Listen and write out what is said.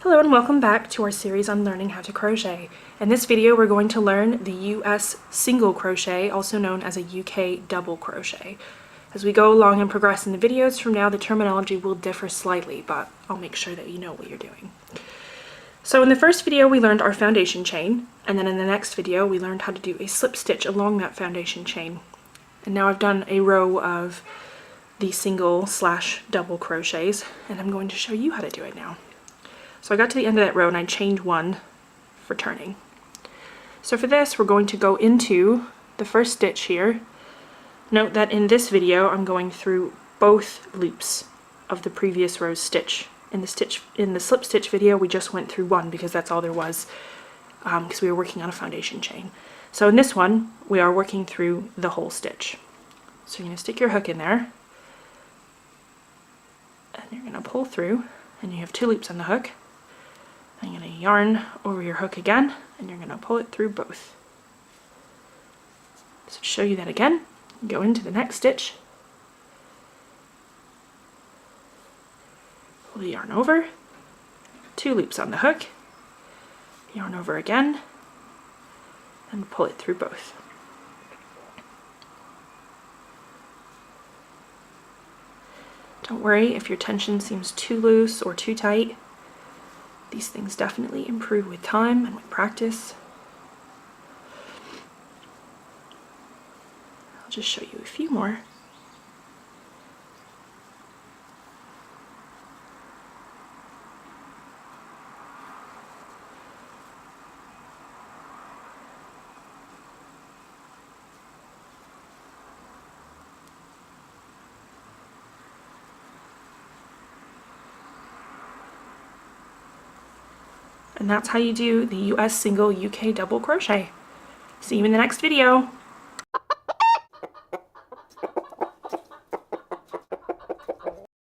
Hello and welcome back to our series on learning how to crochet. In this video we're going to learn the US single crochet, also known as a UK double crochet. As we go along and progress in the videos from now, the terminology will differ slightly, but I'll make sure that you know what you're doing. So in the first video we learned our foundation chain, and then in the next video we learned how to do a slip stitch along that foundation chain. And now I've done a row of the single/double crochets, and I'm going to show you how to do it now. So I got to the end of that row and I chained one for turning. So for this we're going to go into the first stitch here. Note that in this video I'm going through both loops of the previous row's stitch. In the slip stitch video we just went through one because that's all there was, because we were working on a foundation chain. So in this one we are working through the whole stitch. So you're going to stick your hook in there and you're going to pull through, and you have two loops on the hook. I'm going to yarn over your hook again, and you're going to pull it through both. So to show you that again, go into the next stitch, pull the yarn over, two loops on the hook, yarn over again, and pull it through both. Don't worry if your tension seems too loose or too tight. These things definitely improve with time and with practice. I'll just show you a few more. And that's how you do the US single UK double crochet. See you in the next video.